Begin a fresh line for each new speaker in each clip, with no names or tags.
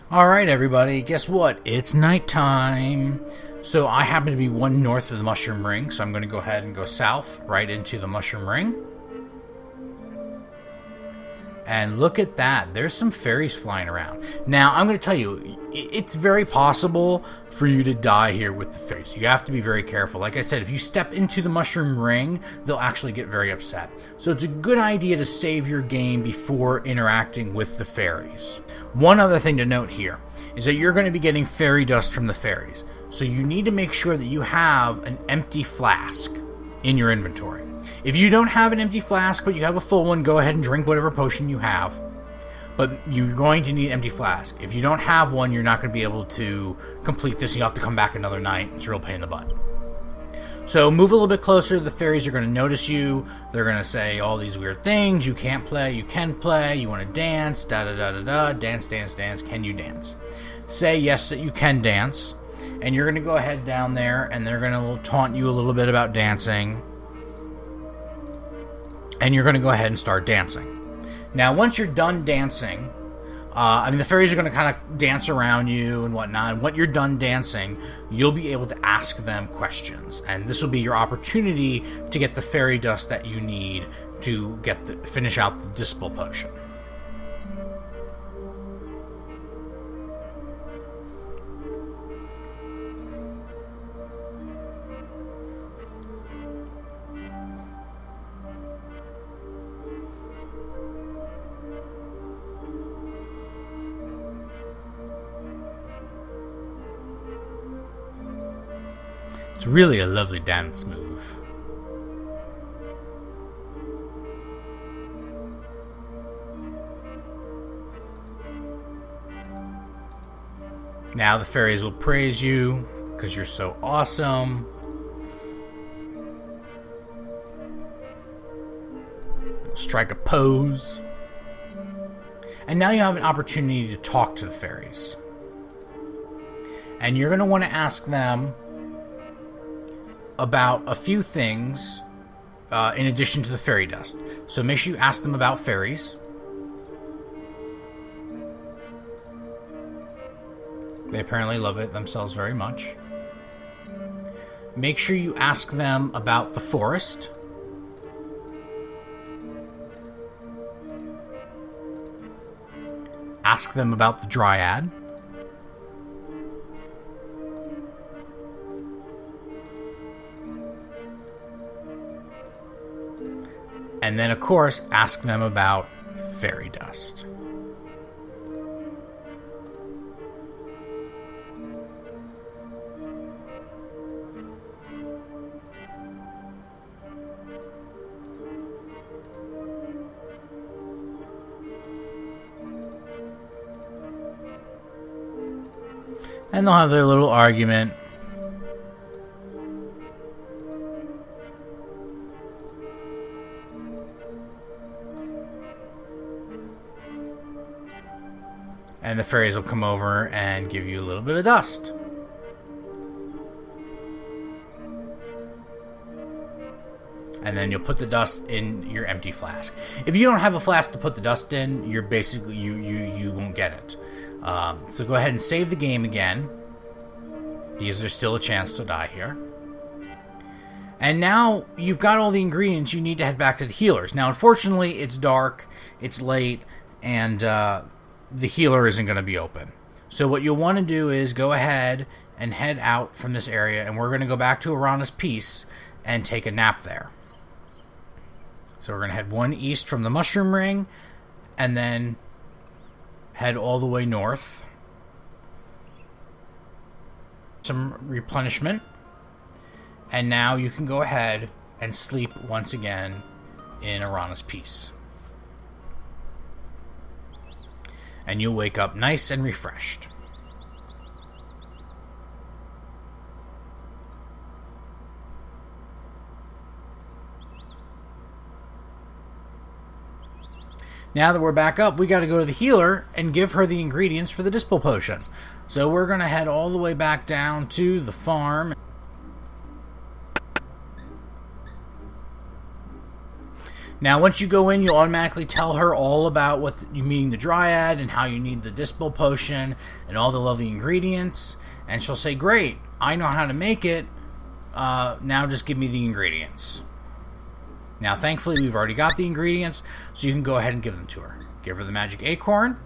Alright everybody, guess what? It's nighttime. So I happen to be one north of the Mushroom Ring, so I'm going to go ahead and go south, right into the Mushroom Ring. And look at that, there's some fairies flying around. Now, I'm going to tell you, it's very possible for you to die here with the fairies. You have to be very careful. Like I said, if you step into the Mushroom Ring, they'll actually get very upset. So it's a good idea to save your game before interacting with the fairies. One other thing to note here is that you're going to be getting fairy dust from the fairies. So you need to make sure that you have an empty flask in your inventory. If you don't have an empty flask, but you have a full one, go ahead and drink whatever potion you have. But you're going to need an empty flask. If you don't have one, you're not going to be able to complete this. You'll have to come back another night. It's a real pain in the butt. So move a little bit closer. The fairies are going to notice you. They're going to say all these weird things. You can't play. You can play. You want to dance. Da-da-da-da-da. Dance, dance, dance. Can you dance? Say yes that you can dance. And you're going to go ahead down there, and they're going to taunt you a little bit about dancing. And you're going to go ahead and start dancing. Now, once you're done dancing, the fairies are going to kind of dance around you and whatnot. And when you're done dancing, you'll be able to ask them questions. And this will be your opportunity to get the fairy dust that you need to finish out the Dispel Potion. It's really a lovely dance move. Now the fairies will praise you because you're so awesome. Strike a pose. And now you have an opportunity to talk to the fairies. And you're going to want to ask them about a few things in addition to the fairy dust. So make sure you ask them about fairies. They apparently love it themselves very much. Make sure you ask them about the forest. Ask them about the dryad. And then, of course, ask them about fairy dust. And they'll have their little argument. And the fairies will come over and give you a little bit of dust. And then you'll put the dust in your empty flask. If you don't have a flask to put the dust in, you're basically you won't get it. So go ahead and save the game again, because there's still a chance to die here. And now you've got all the ingredients you need to head back to the healers. Now, unfortunately, it's dark, it's late, and the healer isn't going to be open. So what you'll want to do is go ahead and head out from this area, and we're going to go back to Arana's Peace and take a nap there. So we're going to head one east from the Mushroom Ring, and then head all the way north. Some replenishment. And now you can go ahead and sleep once again in Arana's Peace. And you'll wake up nice and refreshed. Now that we're back up, we got to go to the healer and give her the ingredients for the Dispel Potion. So we're going to head all the way back down to the farm. Now, once you go in, you'll automatically tell her all about what you meeting the dryad and how you need the dispel potion and all the lovely ingredients. And she'll say, great, I know how to make it. Now just give me the ingredients. Now, thankfully, we've already got the ingredients, so you can go ahead and give them to her. Give her the magic acorn.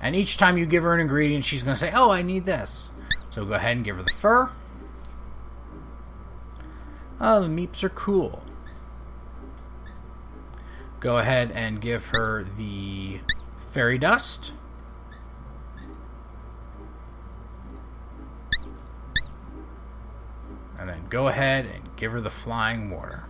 And each time you give her an ingredient, she's going to say, oh, I need this. So go ahead and give her the fur. Oh, the meeps are cool. Go ahead and give her the fairy dust. And then go ahead and give her the flying water.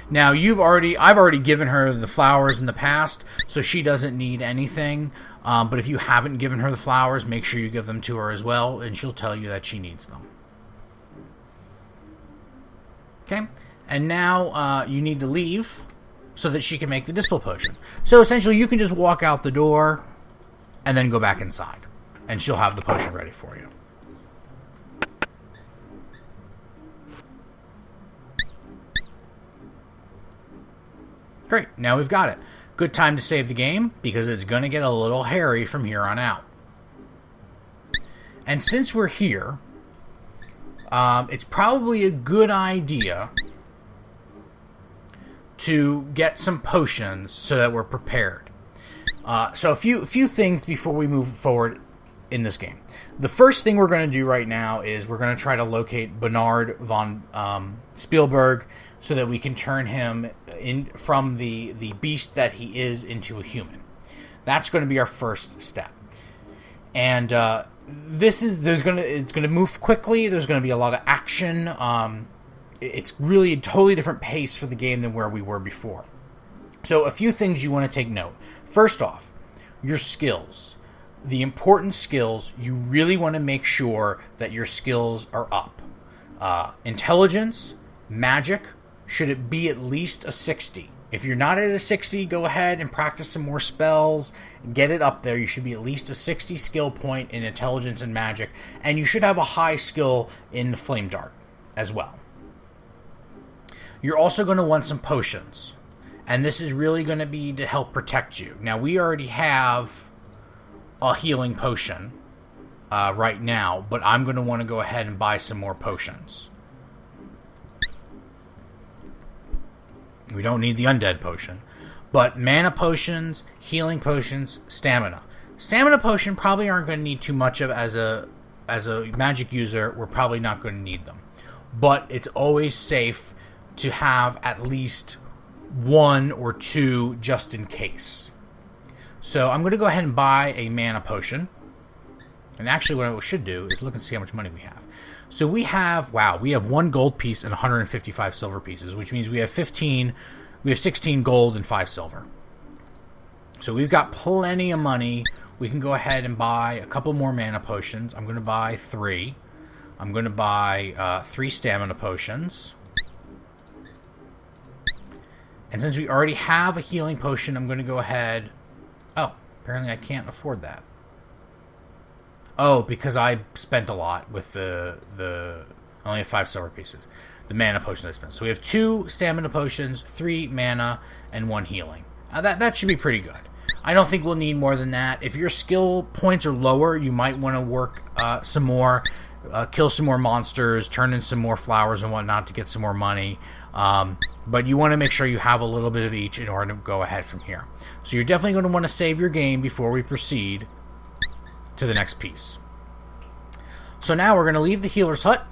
Now, I've already given her the flowers in the past, so she doesn't need anything. But if you haven't given her the flowers, make sure you give them to her as well, and she'll tell you that she needs them. Okay? And now you need to leave so that she can make the dispel potion. So essentially, you can just walk out the door and then go back inside, and she'll have the potion ready for you. Great, now we've got it. Good time to save the game, because it's going to get a little hairy from here on out. And since we're here, it's probably a good idea to get some potions so that we're prepared. So a few things before we move forward in this game. The first thing we're going to do right now is we're going to try to locate Bernard von Spielberg, so that we can turn him in from the beast that he is into a human. That's going to be our first step. And it's going to move quickly. There's going to be a lot of action. It's really a totally different pace for the game than where we were before. So a few things you want to take note. First off, your skills. The important skills, you really want to make sure that your skills are up. Intelligence, magic, should it be at least a 60? If you're not at a 60, go ahead and practice some more spells. Get it up there. You should be at least a 60 skill point in intelligence and magic. And you should have a high skill in the flame dart as well. You're also going to want some potions. And this is really going to be to help protect you. Now, we already have a healing potion right now, but I'm going to want to go ahead and buy some more potions. We don't need the undead potion. But mana potions, healing potions, stamina. Stamina potion probably aren't going to need too much of as a magic user. We're probably not going to need them. But it's always safe to have at least one or two just in case. So I'm going to go ahead and buy a mana potion. And actually what I should do is look and see how much money we have. So we have 1 gold piece and 155 silver pieces, which means we have 16 gold and 5 silver. So we've got plenty of money. We can go ahead and buy a couple more mana potions. I'm going to buy 3. I'm going to buy 3 stamina potions. And since we already have a healing potion, I'm going to go ahead... Oh, apparently I can't afford that. Oh, because I spent a lot with the I only have 5 silver pieces. The mana potions I spent. So we have 2 stamina potions, 3 mana, and 1 healing. That should be pretty good. I don't think we'll need more than that. If your skill points are lower, you might want to work some more, kill some more monsters, turn in some more flowers and whatnot to get some more money. But you want to make sure you have a little bit of each in order to go ahead from here. So you're definitely going to want to save your game before we proceed to the next piece. So now we're going to leave the healer's hut,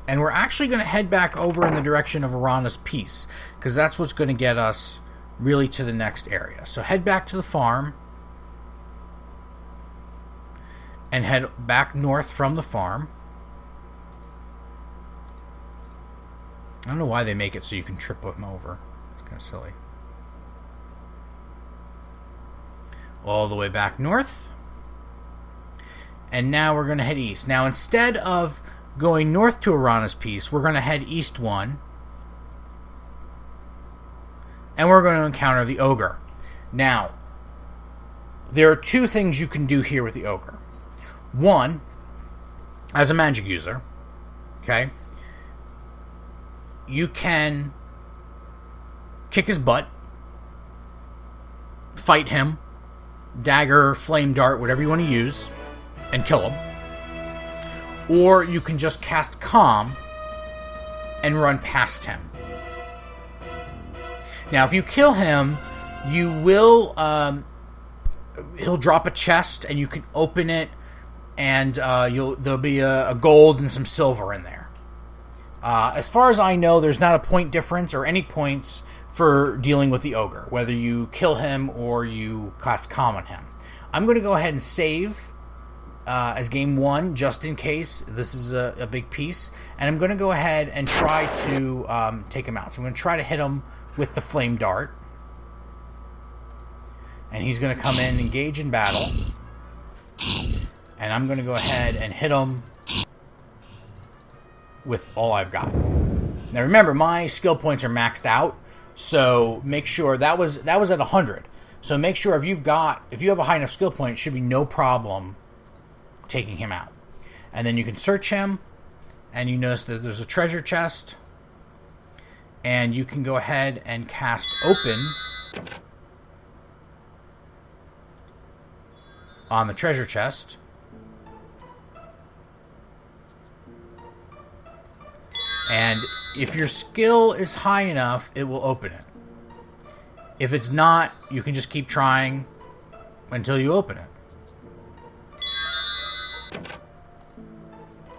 and we're actually going to head back over in the direction of Arana's piece, because that's what's going to get us really to the next area. So head back to the farm, and head back north from the farm. I don't know why they make it so you can trip them over. It's kind of silly. All the way back north. And now we're going to head east. Now, instead of going north to Arana's piece, we're going to head east 1. And we're going to encounter the ogre. Now, there are two things you can do here with the ogre. One, as a magic user, okay, you can kick his butt, fight him, dagger, flame dart, whatever you want to use, and kill him. Or you can just cast Calm and run past him. Now, if you kill him, you will, he'll drop a chest, and you can open it, and there'll be a gold and some silver in there. As far as I know, there's not a point difference or any points for dealing with the ogre, whether you kill him or you cast Calm on him. I'm going to go ahead and save as game 1, just in case. This is a big piece. And I'm going to go ahead and try to take him out. So I'm going to try to hit him with the flame dart. And he's going to come in and engage in battle. And I'm going to go ahead and hit him with all I've got. Now remember, my skill points are maxed out, so make sure that was at 100. So make sure if you have a high enough skill point, it should be no problem taking him out. And then you can search him, and you notice that there's a treasure chest, and you can go ahead and cast Open on the treasure chest. And if your skill is high enough, it will open it. If it's not, you can just keep trying until you open it.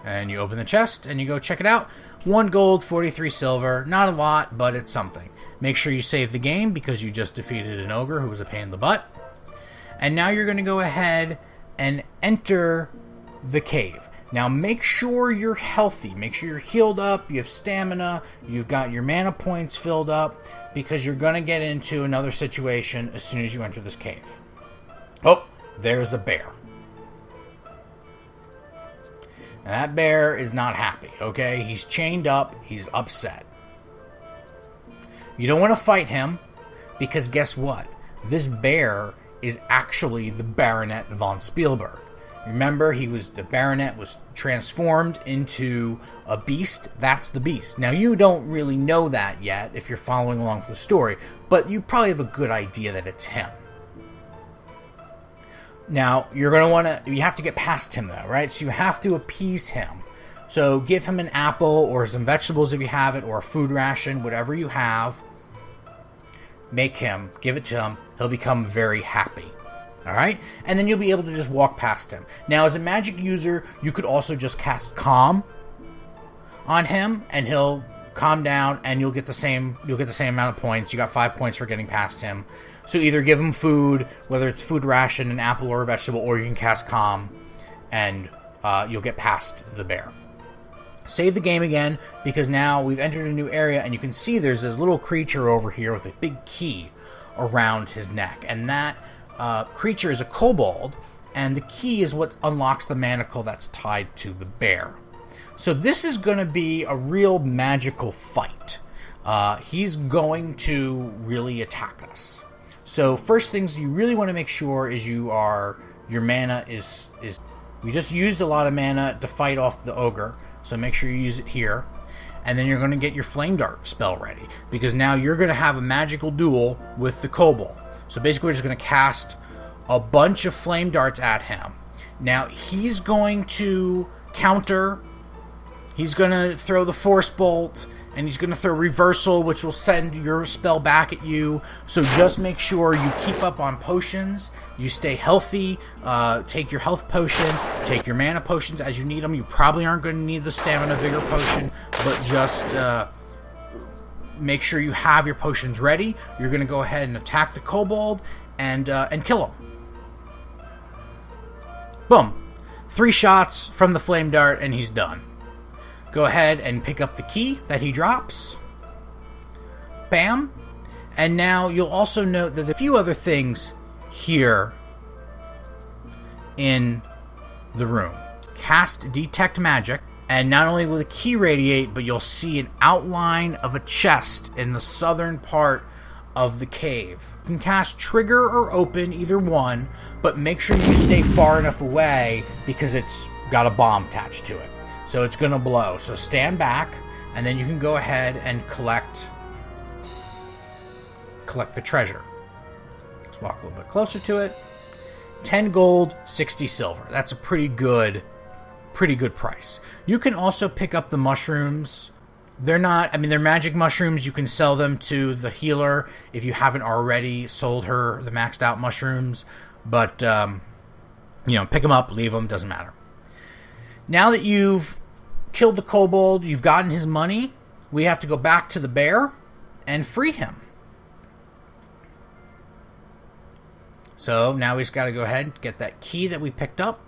And you open the chest, and you go check it out. 1 gold, 43 silver. Not a lot, but it's something. Make sure you save the game, because you just defeated an ogre who was a pain in the butt. And now you're going to go ahead and enter the cave. Now make sure you're healthy. Make sure you're healed up, you have stamina, you've got your mana points filled up, because you're going to get into another situation as soon as you enter this cave. Oh, there's a bear. And that bear is not happy, okay? He's chained up, he's upset. You don't want to fight him, because guess what? This bear is actually the Baronet von Spielberg. Remember, the baronet was transformed into a beast. That's the beast. Now, you don't really know that yet if you're following along with the story, but you probably have a good idea that it's him. Now, you have to get past him, though, right? So you have to appease him. So give him an apple or some vegetables if you have it, or a food ration, whatever you have. Give it to him. He'll become very happy. Alright? And then you'll be able to just walk past him. Now, as a magic user, you could also just cast Calm on him, and he'll calm down, and you'll get the same amount of points. You got 5 points for getting past him. So either give him food, whether it's food ration, an apple, or a vegetable, or you can cast Calm, and you'll get past the bear. Save the game again, because now we've entered a new area, and you can see there's this little creature over here with a big key around his neck. And that creature is a kobold, and the key is what unlocks the manacle that's tied to the bear. So this is going to be a real magical fight. He's going to really attack us. So first things you really want to make sure is your mana is. We just used a lot of mana to fight off the ogre, so make sure you use it here. And then you're going to get your flame dart spell ready, because now you're going to have a magical duel with the kobold. So basically we're just going to cast a bunch of flame darts at him. Now he's going to counter. He's going to throw the force bolt, and he's going to throw reversal, which will send your spell back at you. So just make sure you keep up on potions. You stay healthy. Take your health potion. Take your mana potions as you need them. You probably aren't going to need the stamina vigor potion, but just make sure you have your potions ready. You're going to go ahead and attack the kobold and kill him. Boom. 3 shots from the flame dart, and he's done. Go ahead and pick up the key that he drops. Bam. And now you'll also note that a few other things here in the room. Cast Detect Magic, and not only will the key radiate, but you'll see an outline of a chest in the southern part of the cave. You can cast trigger or open, either one, but make sure you stay far enough away because it's got a bomb attached to it. So it's going to blow. So stand back, and then you can go ahead and collect the treasure. Let's walk a little bit closer to it. 10 gold, 60 silver. That's a pretty good price. You can also pick up the mushrooms. They're magic mushrooms. You can sell them to the healer if you haven't already sold her the maxed out mushrooms. But, pick them up, leave them, doesn't matter. Now that you've killed the kobold, you've gotten his money, we have to go back to the bear and free him. So now we've got to go ahead and get that key that we picked up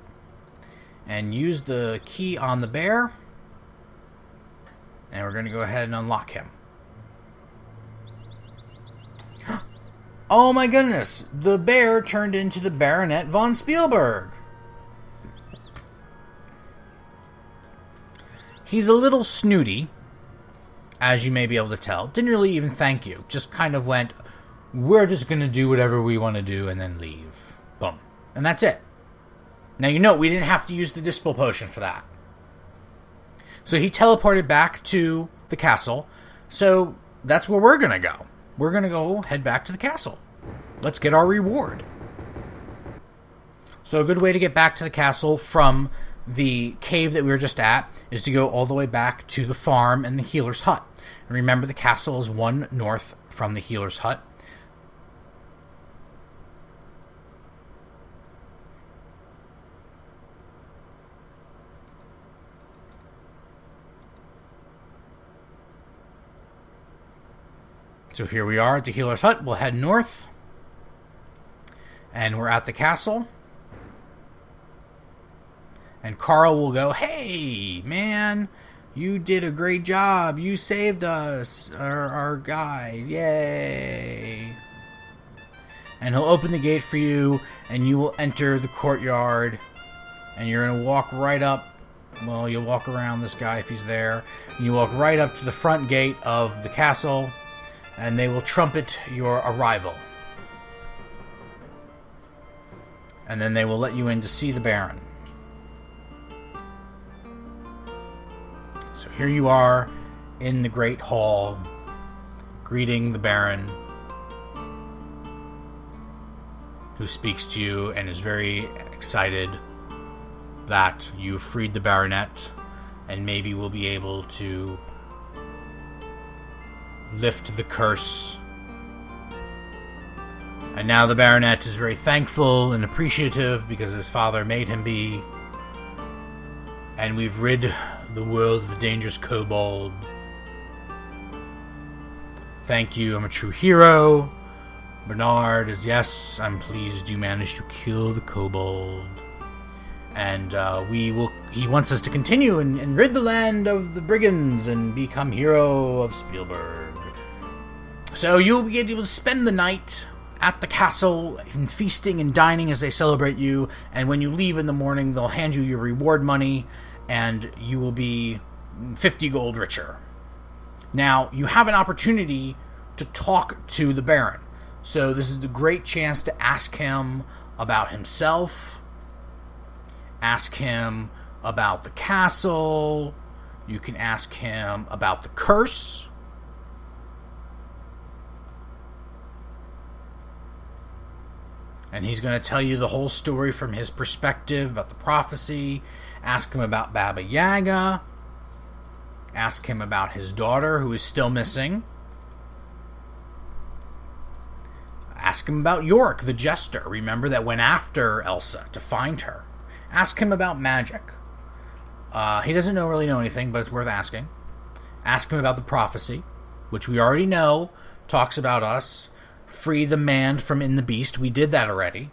and use the key on the bear. And we're going to go ahead and unlock him. Oh my goodness! The bear turned into the Baronet von Spielberg. He's a little snooty, as you may be able to tell. Didn't really even thank you. Just kind of went, we're just going to do whatever we want to do and then leave. Boom. And that's it. Now, we didn't have to use the Dispel Potion for that. So he teleported back to the castle. So that's where we're going to go. We're going to go head back to the castle. Let's get our reward. So a good way to get back to the castle from the cave that we were just at is to go all the way back to the farm and the healer's hut. And remember, the castle is 1 north from the healer's hut. So here we are at the healer's hut. We'll head north. And we're at the castle. And Carl will go, hey, man, you did a great job. You saved us, our guy. Yay. And he'll open the gate for you, and you will enter the courtyard. And you're going to walk right up. Well, you'll walk around this guy if he's there. And you walk right up to the front gate of the castle, and they will trumpet your arrival. And then they will let you in to see the Baron. So here you are in the Great Hall, greeting the Baron, who speaks to you and is very excited that you freed the Baronet and maybe will be able to lift the curse. And now the Baronet is very thankful and appreciative because his father made him be. And we've rid the world of the dangerous kobold. Thank you, I'm a true hero. Bernard is, yes, I'm pleased you managed to kill the kobold. And he wants us to continue and rid the land of the brigands and become hero of Spielberg. So you'll be able to spend the night at the castle and feasting and dining as they celebrate you. And when you leave in the morning, they'll hand you your reward money, and you will be 50 gold richer. Now, you have an opportunity to talk to the Baron. So this is a great chance to ask him about himself, ask him about the castle, you can ask him about the curse, and he's going to tell you the whole story from his perspective about the prophecy. Ask him about Baba Yaga. Ask him about his daughter, who is still missing. Ask him about Yorick, the jester. Remember, that went after Elsa to find her. Ask him about magic. He doesn't really know anything, but it's worth asking. Ask him about the prophecy, which we already know talks about us. Free the man from in the beast. We did that already.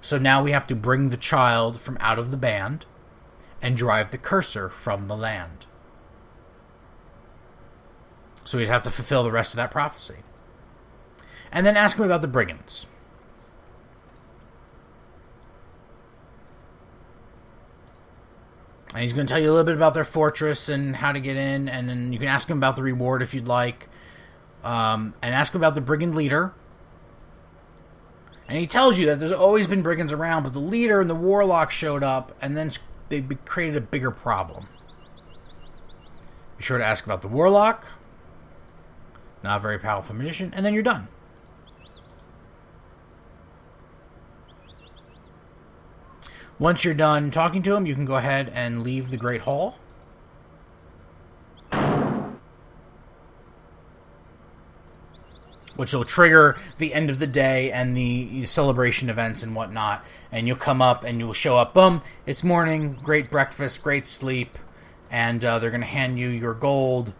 So now we have to bring the child from out of the band and drive the cursor from the land. So we'd have to fulfill the rest of that prophecy. And then ask him about the brigands. And he's going to tell you a little bit about their fortress and how to get in. And then you can ask him about the reward if you'd like. and ask about the brigand leader. And he tells you that there's always been brigands around, but the leader and the warlock showed up, and then they created a bigger problem. Be sure to ask about the warlock. Not a very powerful magician, and then you're done. Once you're done talking to him, you can go ahead and leave the Great Hall. Which will trigger the end of the day and the celebration events and whatnot. And you'll come up and you'll show up. Boom, it's morning, great breakfast, great sleep. And they're going to hand you your gold.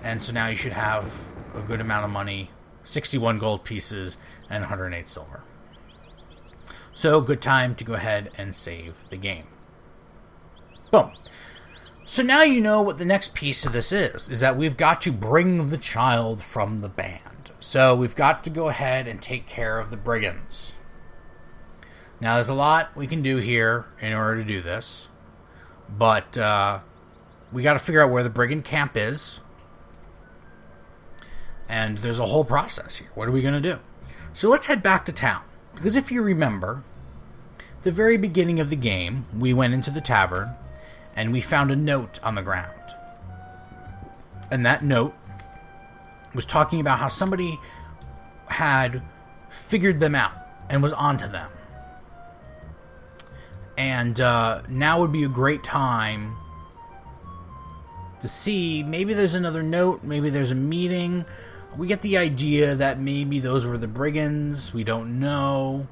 And so now you should have a good amount of money. 61 gold pieces and 108 silver. So, good time to go ahead and save the game. Boom. So now you know what the next piece of this is that we've got to bring the child from the band. So we've got to go ahead and take care of the brigands. Now there's a lot we can do here in order to do this. But we got to figure out where the brigand camp is. And there's a whole process here. What are we going to do? So let's head back to town. Because if you remember, the very beginning of the game, we went into the tavern and we found a note on the ground. And that note was talking about how somebody had figured them out and was onto them. And now would be a great time to see, maybe there's another note, maybe there's a meeting. We get the idea that maybe those were the brigands. We don't know.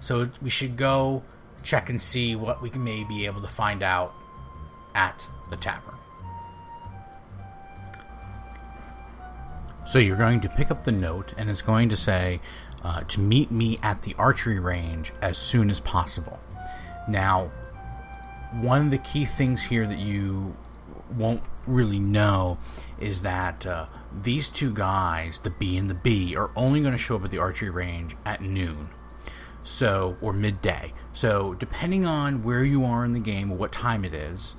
So we should go check and see what we may be able to find out at the tavern. So you're going to pick up the note, and it's going to say to meet me at the archery range as soon as possible. Now, one of the key things here that you won't really know is that these two guys, the B and the B, are only going to show up at the archery range at noon. So, or midday. So, depending on where you are in the game or what time it is,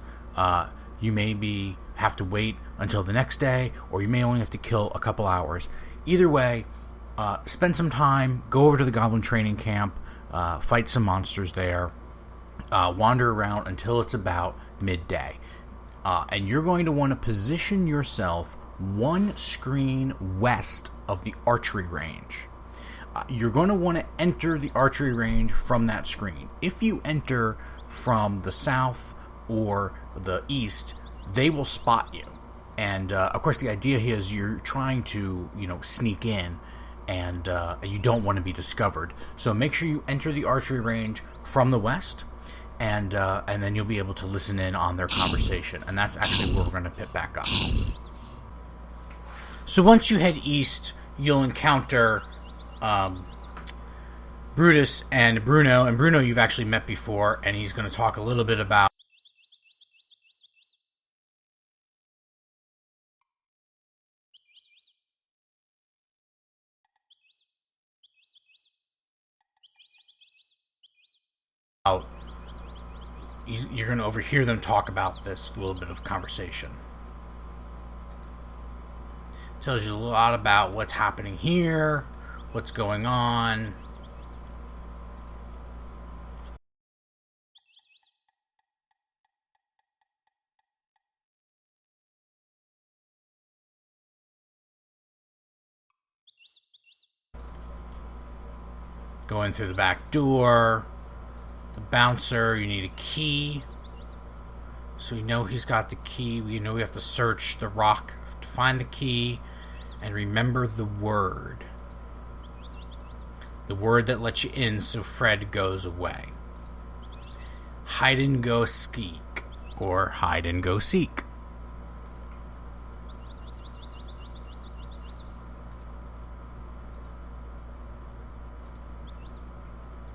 you may have to wait until the next day, or you may only have to kill a couple hours. Either way, spend some time, go over to the goblin training camp, fight some monsters there, wander around until it's about midday. And you're going to want to position yourself one screen west of the archery range. You're going to want to enter the archery range from that screen. If you enter from the south or the east, they will spot you. And, of course, the idea here is you're trying to, sneak in, and you don't want to be discovered. So make sure you enter the archery range from the west, and then you'll be able to listen in on their conversation. And that's actually where we're going to pick back up. So once you head east, you'll encounter Brutus and Bruno. And Bruno you've actually met before, and he's going to talk a little bit about you're going to overhear them talk about this little bit of conversation. Tells you a lot about what's happening here, what's going on. Going through the back door. The bouncer, you need a key. So we know he's got the key. We know we have to search the rock to find the key. And remember the word. The word that lets you in so Fred goes away. Hide and go seek. Or hide and go seek.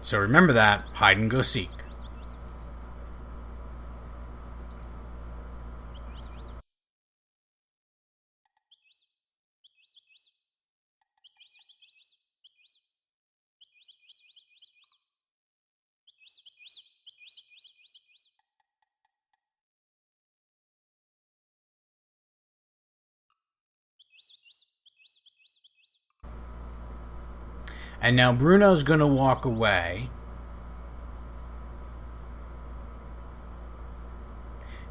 So remember that, hide and go seek. And now Bruno's going to walk away.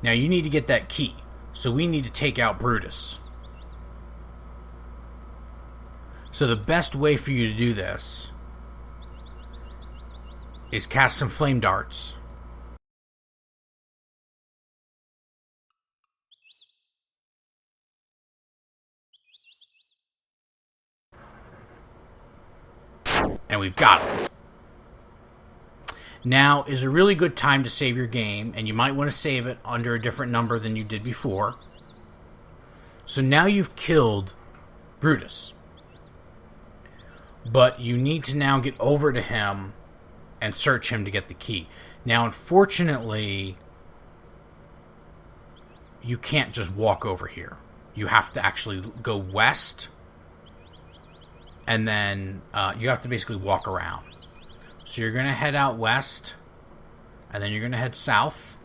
Now you need to get that key. So we need to take out Brutus. So the best way for you to do this is cast some flame darts. And we've got him. Now is a really good time to save your game, and you might want to save it under a different number than you did before. So now you've killed Brutus. But you need to now get over to him and search him to get the key. Now, unfortunately, you can't just walk over here. You have to actually go west, and then you have to basically walk around. So you're going to head out west, and then you're going to head south,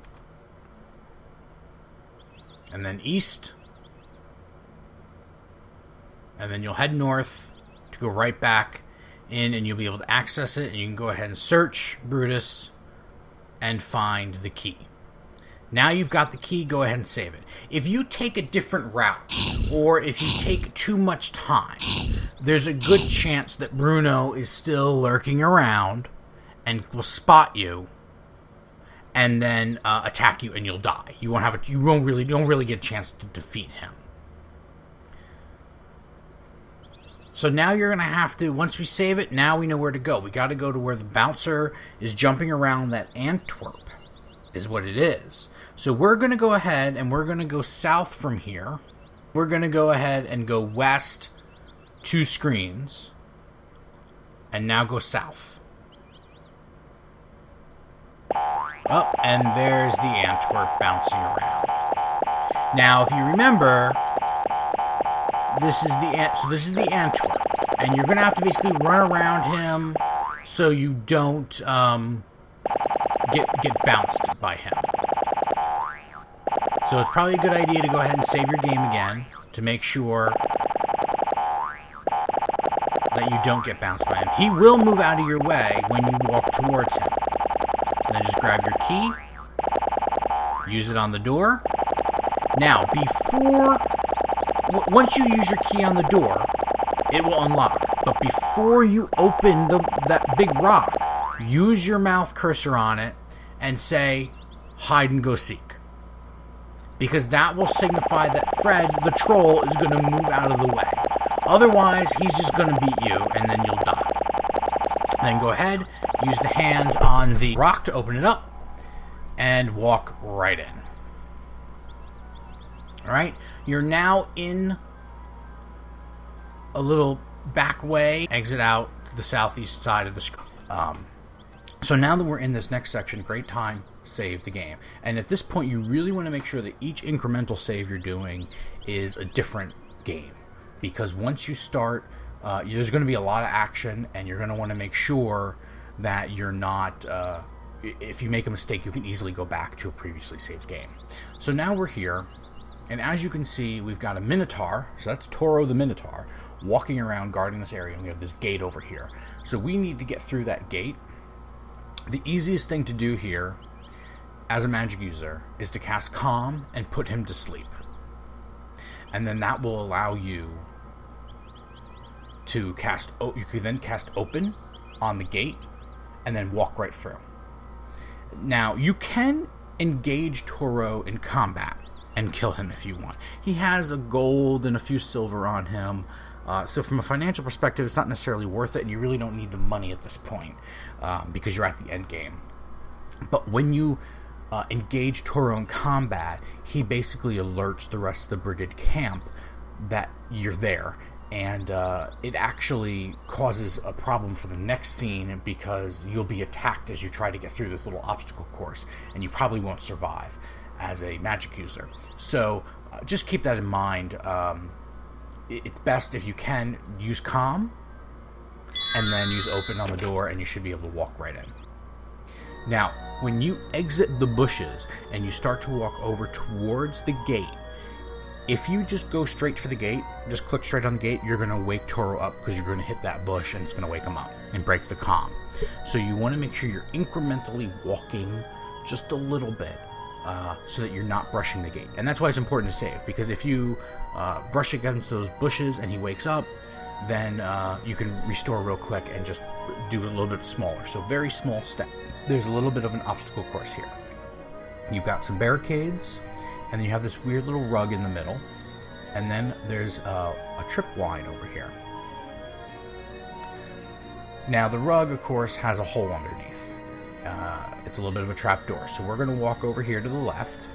and then east, and then you'll head north to go right back in, and you'll be able to access it, and you can go ahead and search Brutus and find the key. Now you've got the key, go ahead and save it. If you take a different route, or if you take too much time, there's a good chance that Bruno is still lurking around and will spot you and then attack you, and you'll die. You don't really get a chance to defeat him. So now you're going to have to, once we save it, now we know where to go. We got to go to where the bouncer is jumping around that Antwerp, is what it is. So we're going to go ahead and we're going to go south from here. We're going to go ahead and go west 2 screens. And now go south. Oh, and there's the Antwerp bouncing around. Now, if you remember, this is the Antwerp. And you're going to have to basically run around him so you don't get bounced by him. So it's probably a good idea to go ahead and save your game again to make sure that you don't get bounced by him. He will move out of your way when you walk towards him. And then just grab your key, use it on the door. Now, once you use your key on the door, it will unlock. But before you open that big rock, use your mouth cursor on it and say, hide and go seek. Because that will signify that Fred, the troll, is going to move out of the way. Otherwise, he's just going to beat you, and then you'll die. Then go ahead, use the hand on the rock to open it up, and walk right in. Alright, you're now in a little back way, exit out to the southeast side of the screen. So now that we're in this next section, great time, save the game. And at this point, you really want to make sure that each incremental save you're doing is a different game. Because once you start, there's going to be a lot of action, and you're going to want to make sure that you're not, if you make a mistake, you can easily go back to a previously saved game. So now we're here, and as you can see, we've got a Minotaur, so that's Toro the Minotaur, walking around guarding this area, and we have this gate over here. So we need to get through that gate. The easiest thing to do here, as a magic user, is to cast Calm and put him to sleep. And then that will allow you to cast, you can then cast Open on the gate, and then walk right through. Now, you can engage Toro in combat and kill him if you want. He has a gold and a few silver on him, so from a financial perspective, it's not necessarily worth it, and you really don't need the money at this point, because you're at the end game. But when you engage Toro in combat, he basically alerts the rest of the brigand camp that you're there, and it actually causes a problem for the next scene, because you'll be attacked as you try to get through this little obstacle course, and you probably won't survive as a magic user. So just keep that in mind. It's best if you can use Calm and then use Open on the door, and you should be able to walk right in. Now, when you exit the bushes and you start to walk over towards the gate, If you just go straight for the gate, just click straight on the gate, you're going to wake Toro up because you're going to hit that bush and it's going to wake him up and break the calm. So you want to make sure you're incrementally walking just a little bit so that you're not brushing the gate. And that's why it's important to save, because if you brush against those bushes and he wakes up, then you can restore real quick and just do it a little bit smaller. So very small step. There's a little bit of an obstacle course here. You've got some barricades, and then you have this weird little rug in the middle, and then there's a trip line over here. Now the rug, of course, has a hole underneath. It's a little bit of a trap door, so we're going to walk over here to the left.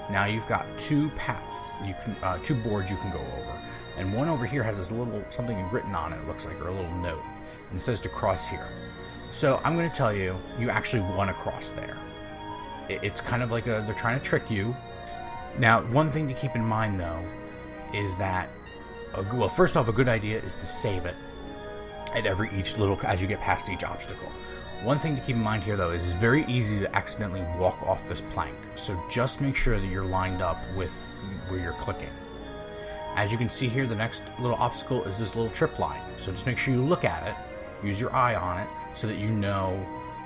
Now you've got two paths, you can two boards you can go over, and one over here has this little something written on it, it looks like, or a little note, and it says to cross here. So I'm going to tell you, you actually want to cross there. It's kind of like they're trying to trick you. Now, one thing to keep in mind, though, is that, well, first off, a good idea is to save it at as you get past each obstacle. One thing to keep in mind here, though, is it's very easy to accidentally walk off this plank. So just make sure that you're lined up with where you're clicking. As you can see here, the next little obstacle is this little trip line. So just make sure you look at it, use your eye on it, so that you know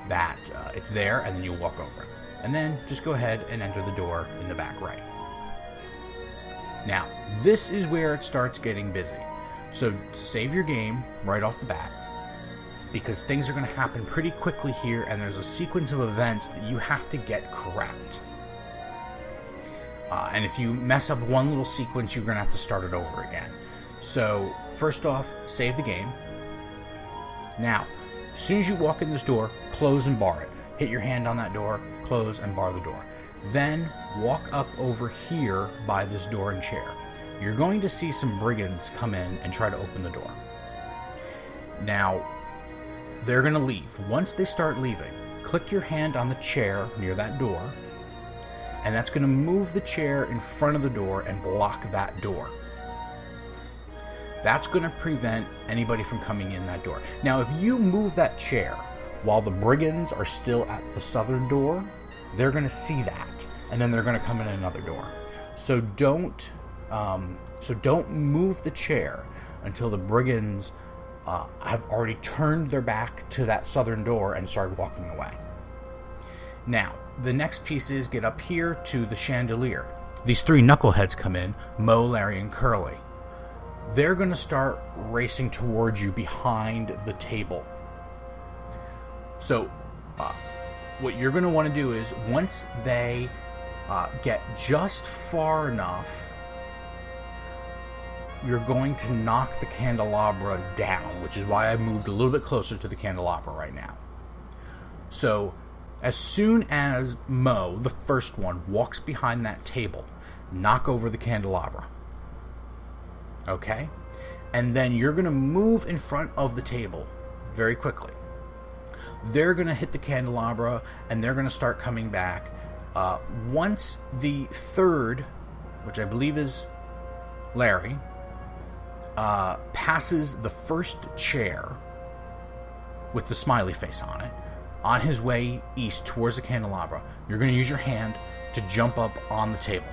that it's there, and then you'll walk over it. And then just go ahead and enter the door in the back right. Now, this is where it starts getting busy. So save your game right off the bat, because things are going to happen pretty quickly here, and there's a sequence of events that you have to get correct. And if you mess up one little sequence, you're going to have to start it over again. So first off, save the game. Now, as soon as you walk in this door, close and bar it. Hit your hand on that door, close and bar the door. Then walk up over here by this door and chair. You're going to see some brigands come in and try to open the door. Now, they're going to leave. Once they start leaving, click your hand on the chair near that door, and that's going to move the chair in front of the door and block that door. That's going to prevent anybody from coming in that door. Now, if you move that chair while the brigands are still at the southern door, they're going to see that, and then they're going to come in another door. So don't move the chair until the brigands have already turned their back to that southern door and started walking away. Now, the next piece is get up here to the chandelier. These three knuckleheads come in, Mo, Larry, and Curly. They're going to start racing towards you behind the table. So, what you're going to want to do is, once they get just far enough, you're going to knock the candelabra down, which is why I moved a little bit closer to the candelabra right now. So, as soon as Mo, the first one, walks behind that table, knock over the candelabra. Okay? And then you're going to move in front of the table very quickly. They're going to hit the candelabra, and they're going to start coming back. Once the third, which I believe is Larry, passes the first chair with the smiley face on it, on his way east towards the candelabra, you're going to use your hand to jump up on the table.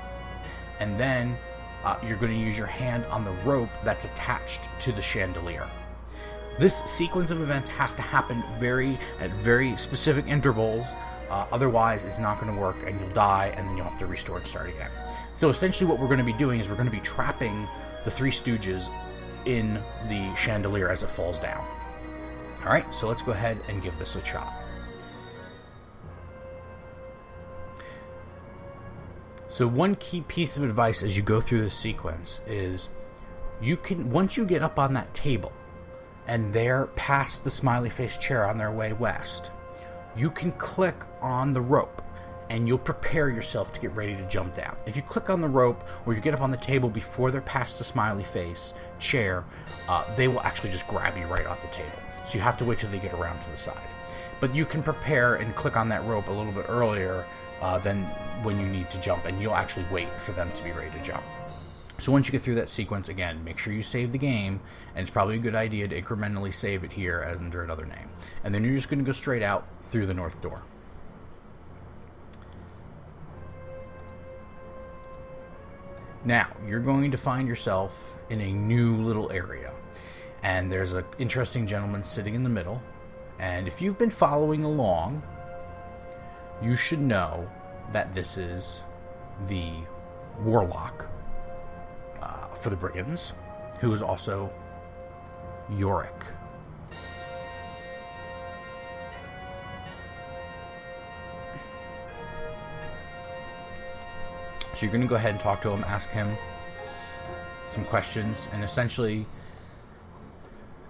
And then you're going to use your hand on the rope that's attached to the chandelier. This sequence of events has to happen at very specific intervals. Otherwise, it's not going to work, and you'll die, and then you'll have to restore and start again. So essentially what we're going to be doing is we're going to be trapping the Three Stooges in the chandelier as it falls down. Alright, so let's go ahead and give this a shot. So one key piece of advice as you go through this sequence is once you get up on that table and they're past the smiley face chair on their way west, you can click on the rope and you'll prepare yourself to get ready to jump down. If you click on the rope or you get up on the table before they're past the smiley face chair, they will actually just grab you right off the table. So you have to wait till they get around to the side. But you can prepare and click on that rope a little bit earlier than when you need to jump, and you'll actually wait for them to be ready to jump. So once you get through that sequence, again, make sure you save the game, and it's probably a good idea to incrementally save it here as under another name. And then you're just going to go straight out through the north door. Now, you're going to find yourself in a new little area. And there's an interesting gentleman sitting in the middle. And if you've been following along, you should know that this is the warlock for the brigands, who is also Yorick. So you're going to go ahead and talk to him, ask him some questions, and essentially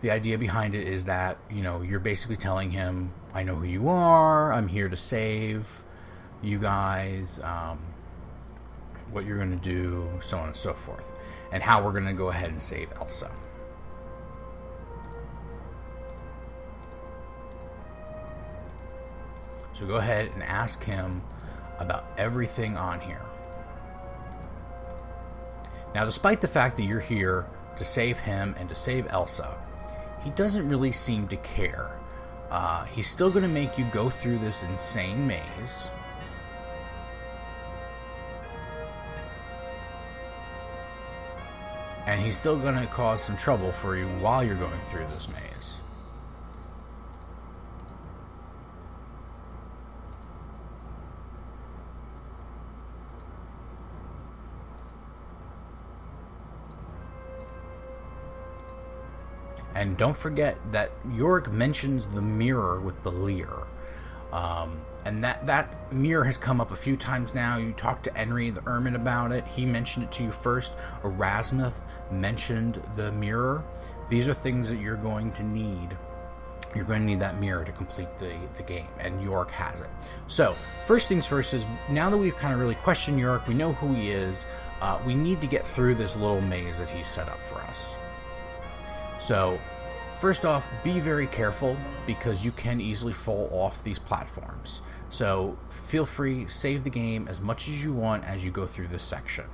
the idea behind it is that, you know, you're basically telling him, I know who you are, I'm here to save you guys, what you're going to do, so on and so forth, and how we're going to go ahead and save Elsa. So go ahead and ask him about everything on here. Now, despite the fact that you're here to save him and to save Elsa, he doesn't really seem to care. He's still going to make you go through this insane maze. And he's still going to cause some trouble for you while you're going through this maze. And don't forget that Yorick mentions the mirror with the leer. And that mirror has come up a few times now. You talked to Enri the Ermine about it. He mentioned it to you first. Erasmus mentioned the mirror. These are things that you're going to need. You're going to need that mirror to complete the game, and Yorick has it. So, first things first is, now that we've kind of really questioned Yorick, we know who he is, we need to get through this little maze that he's set up for us. So, first off, be very careful, because you can easily fall off these platforms. So feel free, save the game as much as you want as you go through this section.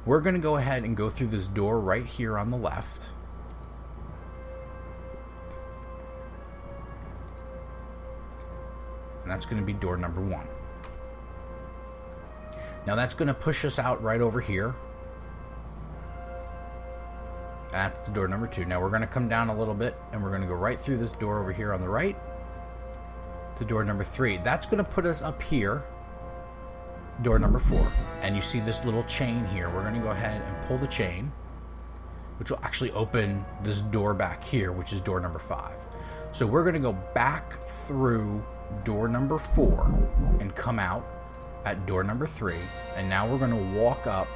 We're going to go ahead and go through this door right here on the left. And that's going to be door number 1. Now that's going to push us out right over here. That's the door number 2. Now we're going to come down a little bit, and we're going to go right through this door over here on the right to door number 3. That's going to put us up here, door number 4. And you see this little chain here. We're going to go ahead and pull the chain, which will actually open this door back here, which is door number 5. So we're going to go back through door number 4 and come out at door number 3. And now we're going to walk up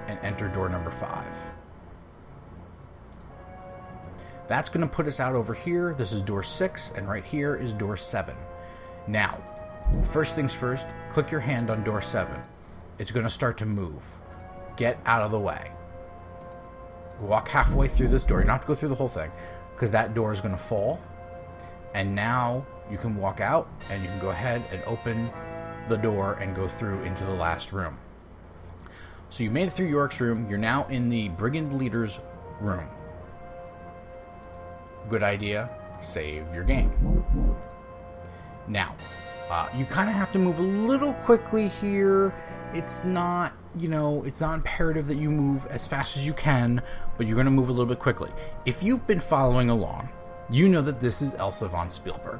and enter door number 5. That's going to put us out over here. This is door 6, and right here is door 7. Now, first things first, click your hand on door 7. It's going to start to move. Get out of the way. Walk halfway through this door. You don't have to go through the whole thing, because that door is going to fall. And now you can walk out, and you can go ahead and open the door and go through into the last room. So you made it through Yorick's room. You're now in the brigand leader's room. Good idea. Save your game. Now, you kind of have to move a little quickly here. It's not, it's not imperative that you move as fast as you can, but you're going to move a little bit quickly. If you've been following along, you know that this is Elsa von Spielberg,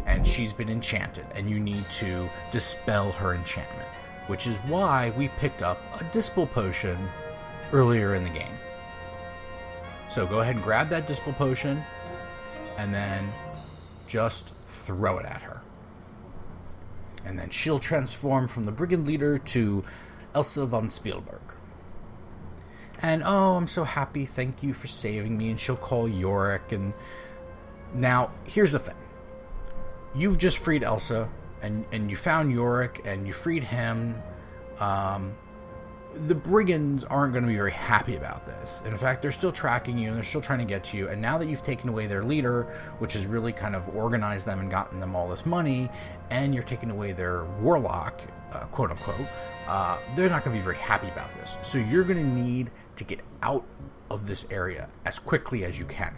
and she's been enchanted, and you need to dispel her enchantment, which is why we picked up a Dispel Potion earlier in the game. So go ahead and grab that Dispel Potion, and then just throw it at her. And then she'll transform from the brigand leader to Elsa von Spielberg. And, oh, I'm so happy, thank you for saving me, and she'll call Yorick. And now, here's the thing. You just freed Elsa, and you found Yorick, and you freed him. The brigands aren't going to be very happy about this. In fact, they're still tracking you, and they're still trying to get to you. And now that you've taken away their leader, which has really kind of organized them and gotten them all this money, and you're taking away their warlock, quote-unquote, they're not going to be very happy about this. So you're going to need to get out of this area as quickly as you can,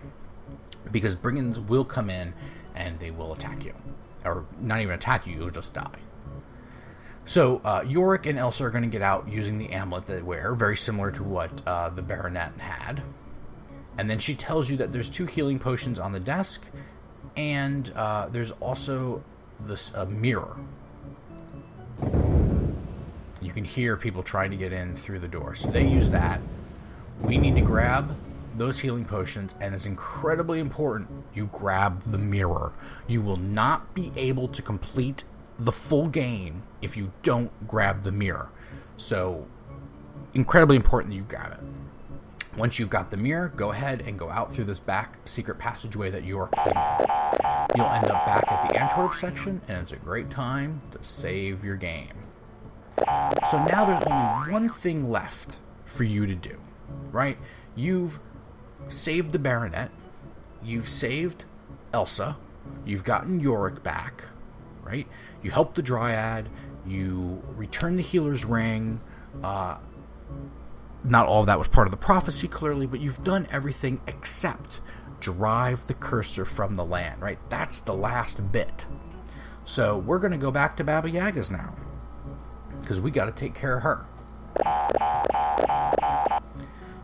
because brigands will come in, and they will attack you. Or not even attack you, you'll just die. So Yorick and Elsa are going to get out using the amulet they wear, very similar to what the baronet had. And then she tells you that there's 2 healing potions on the desk, and there's also this mirror. You can hear people trying to get in through the door. So they use that. We need to grab those healing potions, and it's incredibly important you grab the mirror. You will not be able to complete the full game if you don't grab the mirror. So, incredibly important that you grab it. Once you've got the mirror, go ahead and go out through this back secret passageway that you're cleaning. You'll end up back at the Antwerp section, and it's a great time to save your game. So now there's only one thing left for you to do, right? You've saved the baronet, you've saved Elsa, you've gotten Yorick back, right? You helped the dryad, you returned the healer's ring. Not all of that was part of the prophecy, clearly, but you've done everything except drive the cursor from the land, right? That's the last bit. So we're going to go back to Baba Yaga's now, because we got to take care of her.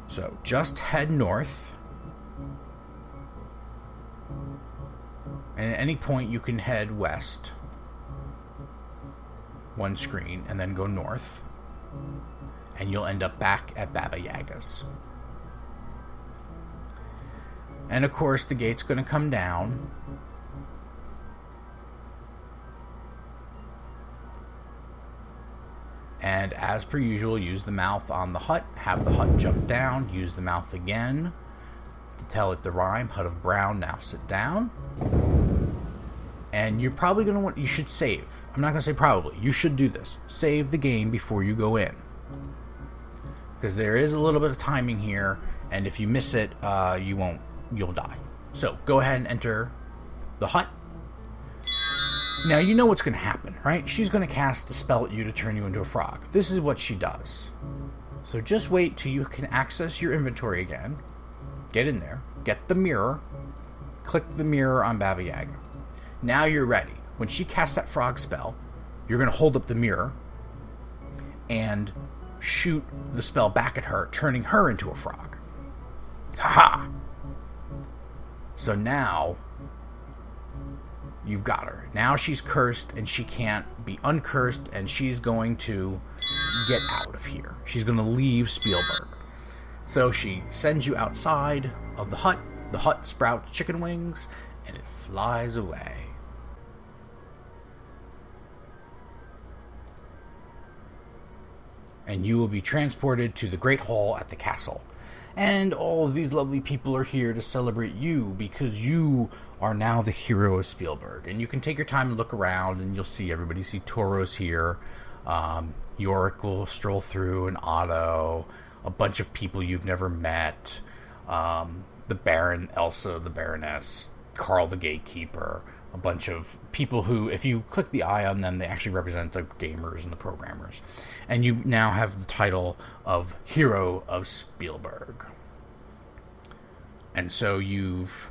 So just head north, and at any point you can head west, one screen, and then go north, and you'll end up back at Baba Yaga's. And of course the gate's going to come down, and as per usual, use the mouth on the hut, have the hut jump down, use the mouth again to tell it the rhyme. Hut of Brown, now sit down. And you're probably going to want, you should save. I'm not going to say probably, you should do this. Save the game before you go in, because there is a little bit of timing here, and if you miss it, you'll die. So go ahead and enter the hut. Now you know what's going to happen, right? She's going to cast a spell at you to turn you into a frog. This is what she does. So just wait till you can access your inventory again. Get in there. Get the mirror. Click the mirror on Baba Yaga. Now you're ready. When she casts that frog spell, you're going to hold up the mirror and shoot the spell back at her, turning her into a frog. Haha! So now you've got her. Now she's cursed, and she can't be uncursed, and she's going to get out of here. She's going to leave Spielberg. So she sends you outside of the hut. The hut sprouts chicken wings, and it flies away. And you will be transported to the Great Hall at the castle. And all of these lovely people are here to celebrate you, because you are now the hero of Spielberg. And you can take your time and look around, and you'll see everybody. You see Toro's here. Yorick will stroll through, and Otto. A bunch of people you've never met. The Baron, Elsa, the Baroness, Carl the Gatekeeper. A bunch of people who, if you click the eye on them, they actually represent the gamers and the programmers. And you now have the title of Hero of Spielberg. And so you've...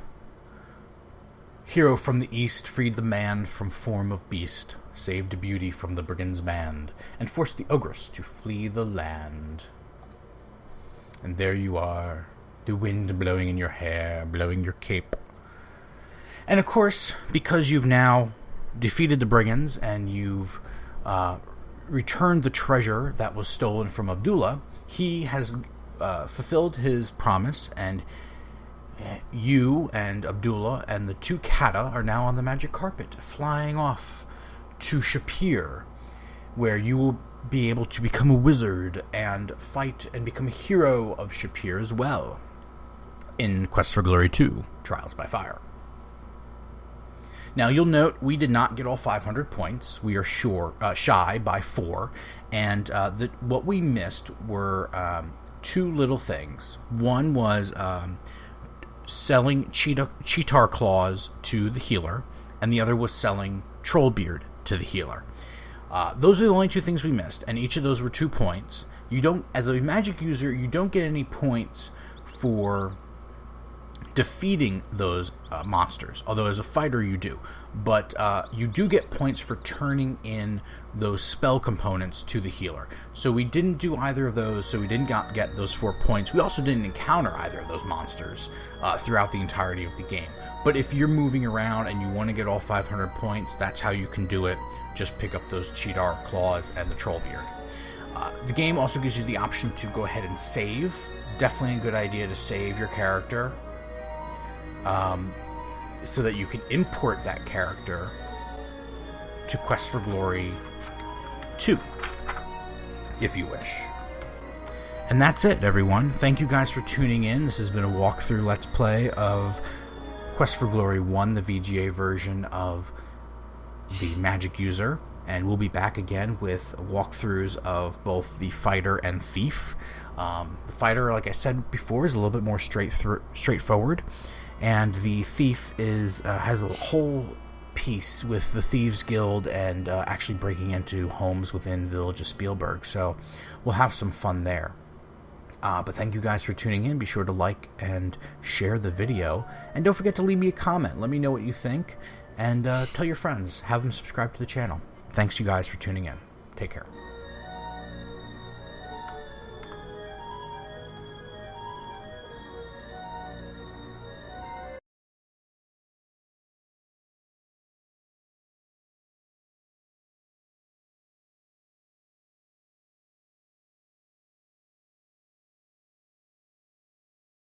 Hero from the east, freed the man from form of beast, saved beauty from the brigand's band, and forced the ogress to flee the land. And there you are, the wind blowing in your hair, blowing your cape. And of course, because you've now defeated the brigands and you've returned the treasure that was stolen from Abdullah, he has fulfilled his promise, and you and Abdullah and the 2 kata are now on the magic carpet, flying off to Shapir, where you will be able to become a wizard and fight and become a hero of Shapir as well in Quest for Glory 2, Trials by Fire. Now, you'll note we did not get all 500 points. We are shy by 4. And what we missed were 2 little things. One was selling cheetar claws to the healer, and the other was selling troll beard to the healer. Those are the only 2 things we missed, and each of those were 2 points. You don't, as a magic user, you don't get any points for defeating those monsters. Although as a fighter you do. But you do get points for turning in those spell components to the healer. So we didn't do either of those, so we didn't get those 4 points. We also didn't encounter either of those monsters throughout the entirety of the game. But if you're moving around and you want to get all 500 points, that's how you can do it. Just pick up those cheetah claws and the troll beard. The game also gives you the option to go ahead and save. Definitely a good idea to save your character, so that you can import that character to Quest for Glory 2, if you wish. And that's it, everyone. Thank you guys for tuning in. This has been a walkthrough Let's Play of Quest for Glory 1, the VGA version of the Magic User. And we'll be back again with walkthroughs of both the Fighter and Thief. The Fighter, like I said before, is a little bit more straightforward. And the Thief has a whole piece with the Thieves Guild and actually breaking into homes within the village of Spielberg. So we'll have some fun there. But thank you guys for tuning in. Be sure to like and share the video. And don't forget to leave me a comment. Let me know what you think. And tell your friends. Have them subscribe to the channel. Thanks you guys for tuning in. Take care.